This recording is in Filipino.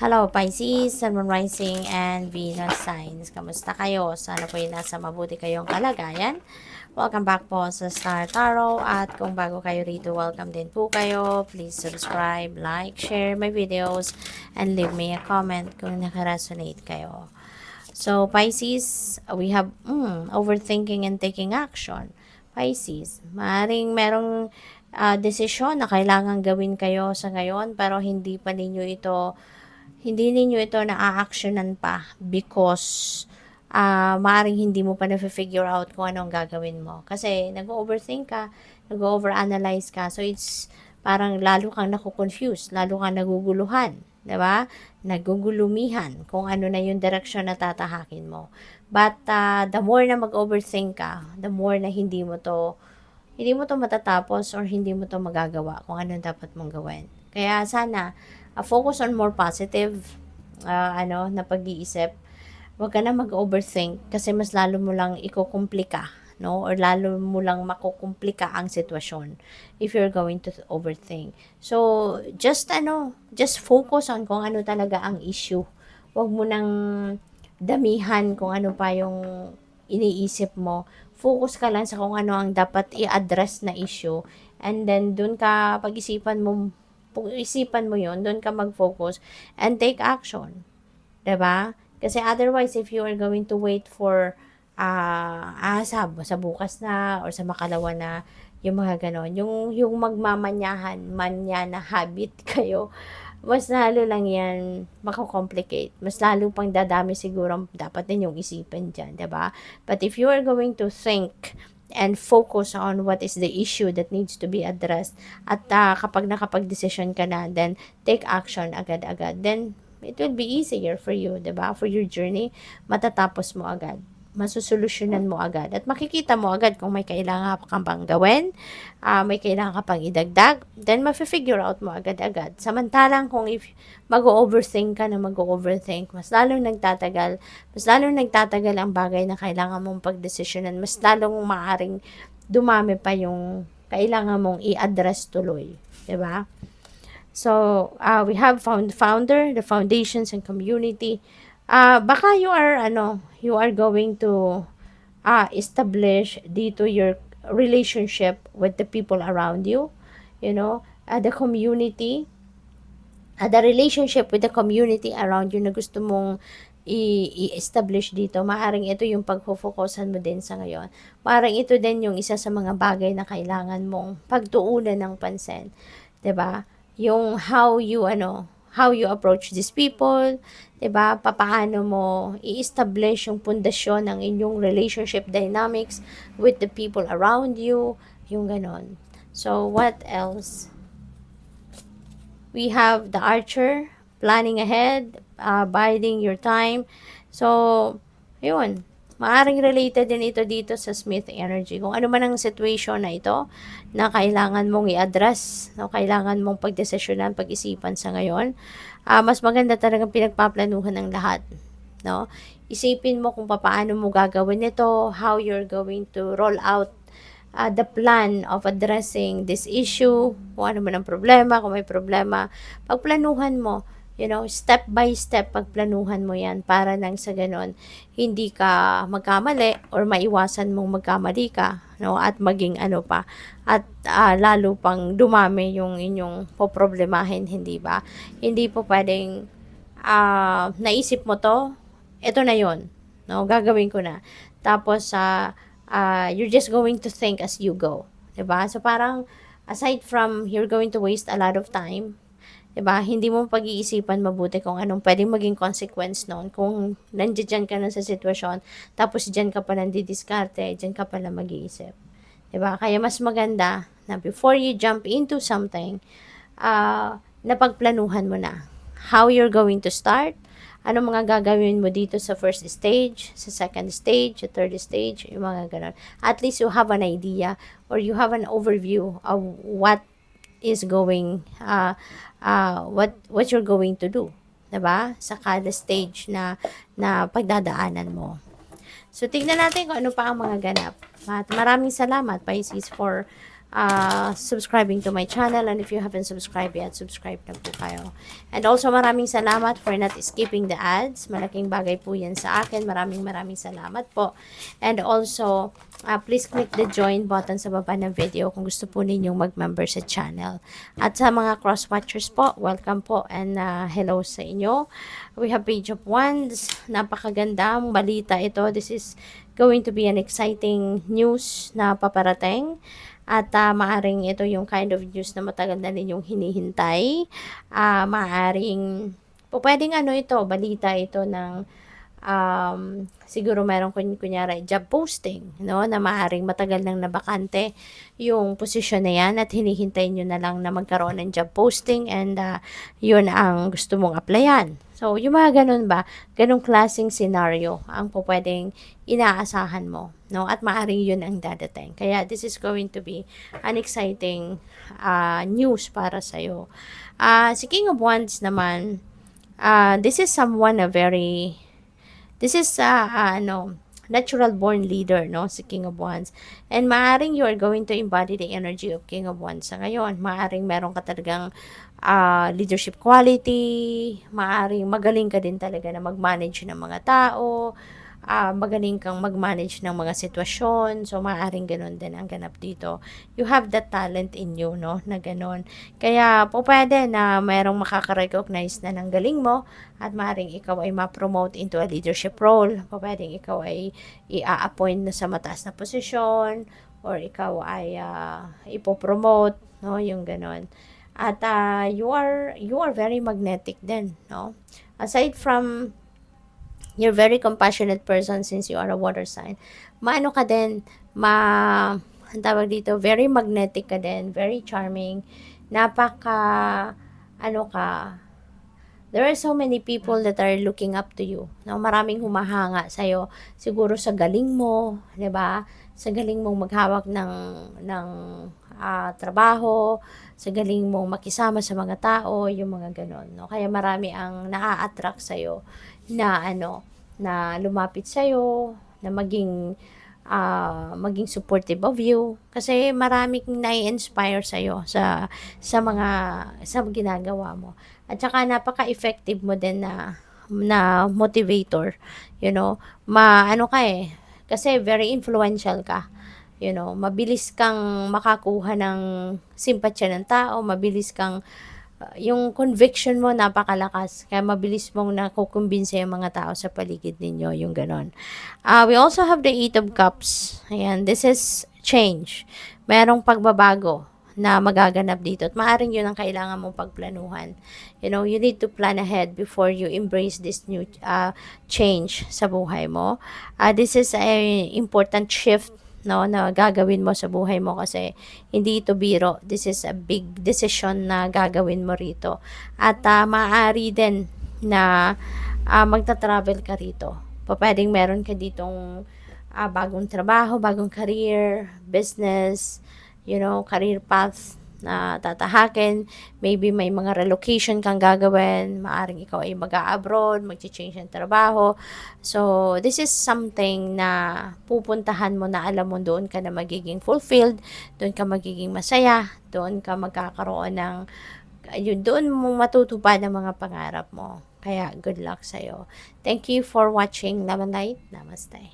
Hello Pisces, Sun, Moon Rising, and Venus signs. Kamusta kayo? Sana po yung nasa mabuti kayong kalagayan. Welcome back po sa Star Tarot. At kung bago kayo rito, welcome din po kayo. Please subscribe, like, share my videos, and leave me a comment kung nakaresonate kayo. So Pisces, we have overthinking and taking action. Pisces, maaaring merong desisyon na kailangan gawin kayo sa ngayon pero hindi ninyo ito na-actionan pa because maaaring hindi mo pa na-figure out kung anong gagawin mo. Kasi nag-overthink ka, nag-overanalyze ka, so it's parang lalo kang nakukonfuse, lalo kang naguguluhan, 'di ba? Nagugulumihan kung ano na yung direksyon na tatahakin mo. But the more na mag-overthink ka, the more na hindi mo to matatapos or hindi mo to magagawa kung ano dapat mong gawin. Kaya sana focus on more positive na pag-iisip. Huwag ka na mag-overthink kasi mas lalo mo lang ikukumplika, no? Or lalo mo lang makukumplika ang sitwasyon if you're going to overthink. So, just focus on kung ano talaga ang issue. Huwag mo nang damihan kung ano pa yung iniisip mo. Focus ka lang sa kung ano ang dapat i-address na issue. And then, isipan mo yun, doon ka mag-focus and take action. 'Di ba? Kasi otherwise, if you are going to wait for sa bukas na or sa makalawa na, yung mga ganon, yung manya na habit kayo, mas lalo lang yan makakomplicate. Mas lalo pang dadami siguro dapat din yung isipin dyan, 'di ba? But if you are going to think and focus on what is the issue that needs to be addressed at kapag nakapag-decision ka na, then take action agad-agad, then it will be easier for you, 'di ba? For your journey, matatapos mo agad. Masusolusyonan mo agad. At makikita mo agad kung may kailangan ka bang gawin, may kailangan ka pang idagdag, then mafe-figure out mo agad-agad. Samantalang kung if mag-overthink ka na mag-overthink, mas lalong nagtatagal ang bagay na kailangan mong pagdesisyonan, mas lalong maaaring dumami pa yung kailangan mong i-address tuloy. 'Di ba? So, we have founder, the foundations and community. Baka you are going to establish dito your relationship with the people around you, the community, the relationship with the community around you na gusto mong i-establish dito. Maaring ito yung pagfo-focusan mo din sa ngayon. Maaring ito din yung isa sa mga bagay na kailangan mong pagtuunan ng pansin. 'Di ba? Yung how you approach these people, 'di ba? Papaano mo i-establish yung pundasyon ng inyong relationship dynamics with the people around you, yung ganon. So, what else? We have the Archer, planning ahead, biding your time. So, yun. Maaring related din ito dito sa Smith energy. Kung ano man ang situation na ito na kailangan mong i-address, no, kailangan mong pagdesisyonan, pag-isipan sa ngayon, mas maganda talagang pinagpaplanuhan ng lahat. No? Isipin mo kung paano mo gagawin ito, how you're going to roll out the plan of addressing this issue, kung ano man ang problema, kung may problema, pagplanuhan mo, step by step, pagplanuhan mo yan para nang sa ganon, hindi ka magkamali or maiwasan mong magkamali ka, no? At maging at lalo pang dumami yung inyong poproblemahin, hindi ba? Hindi po pwedeng naisip mo to, ito na yon, no? Gagawin ko na. Tapos, you're just going to think as you go. 'Di ba? So, parang, aside from you're going to waste a lot of time, 'di ba? Hindi mo pag-iisipan mabuti kung anong pwedeng maging consequence noon kung nandiyan ka na sa sitwasyon, tapos diyan ka pa nandidiskarte, diyan ka pala mag-iisip. 'Di ba? Kaya mas maganda na before you jump into something, napagplanuhan mo na how you're going to start, ano mga gagawin mo dito sa first stage, sa second stage, sa third stage, yung mga ganun. At least you have an idea or you have an overview of what is going, what you're going to do. 'Di ba? Sa kada stage na pagdadaanan mo. So, tingnan natin kung ano pa ang mga ganap. At maraming salamat, Pisces, for subscribing to my channel. And if you haven't subscribed yet, subscribe na po kayo. And also, maraming salamat for not skipping the ads. Malaking bagay po yan sa akin. Maraming salamat po. And also, please click the join button sa baba ng video kung gusto po ninyong mag-member sa channel. At sa mga cross-watchers po, welcome po and hello sa inyo. We have Page of Wands. Napakagandang balita ito. This is going to be an exciting news na paparating. At maaring ito yung kind of news na matagal na ninyong hinihintay. Maaring, pwedeng ito, balita ito ng siguro meron kunyari job posting, no, na maaring matagal nang nabakante yung posisyon na yan at hinihintay nyo na lang na magkaroon ng job posting and yun ang gusto mong applyan. So, yung mga ganun ba, ganung klaseng scenario ang pwedeng inaasahan mo, no? At maaring yun ang dadating. Kaya this is going to be an exciting news para sa'yo. Si King of Wands naman, this is someone this is natural born leader, no, si King of Wands. And maaring you are going to embody the energy of King of Wands sa ngayon. Maaring meron ka talagang leadership quality, maaring magaling ka din talaga na mag-manage ng mga tao, magaling kang mag-manage ng mga sitwasyon. So, maaaring ganun din ang ganap dito. You have that talent in you, no, na ganun. Kaya, pwede na mayroong makaka-recognize na ng galing mo at maaaring ikaw ay ma-promote into a leadership role. Pwedeng ikaw ay i-appoint na sa mataas na posisyon or ikaw ay ipopromote, no, yung ganun. At you are very magnetic din, no? Aside from you're very compassionate person since you are a water sign. Maano ka din, ang tawag dito, very magnetic ka din, very charming. There are so many people that are looking up to you. No, maraming humahanga sa iyo. Siguro sa galing mo, 'di ba? Sa galing mong maghawak ng trabaho, sa galing mong makisama sa mga tao, yung mga ganon, no? Kaya marami ang naa-attract sa iyo na na lumapit sa iyo, na maging supportive of you kasi maraming nai-inspire sa iyo sa ginagawa mo. At saka napaka-effective mo din na motivator, you know. Kasi very influential ka. You know, mabilis kang makakuha ng simpatya ng tao, mabilis kang yung conviction mo napakalakas, kaya mabilis mong nakukumbinse yung mga tao sa paligid ninyo, yung ganon. We also have the 8 of Cups. Ayan, this is change. Merong pagbabago na magaganap dito at maaring yun ang kailangan mong pagplanuhan. You know, you need to plan ahead before you embrace this new change sa buhay mo. This is a important shift, no, na gagawin mo sa buhay mo kasi hindi ito biro. This is a big decision na gagawin mo rito. At maaari din na magta-travel ka rito. Pwedeng meron ka ditong bagong trabaho, bagong career, business, you know, career path na tatahakin. Maybe may mga relocation kang gagawin. Maaring ikaw ay mag-a-abroad, mag-change ng trabaho. So, this is something na pupuntahan mo na alam mo doon ka na magiging fulfilled, doon ka magiging masaya, doon ka magkakaroon ng, doon mo matutupad ang mga pangarap mo. Kaya, good luck sa'yo. Thank you for watching. Love and light. Namaste.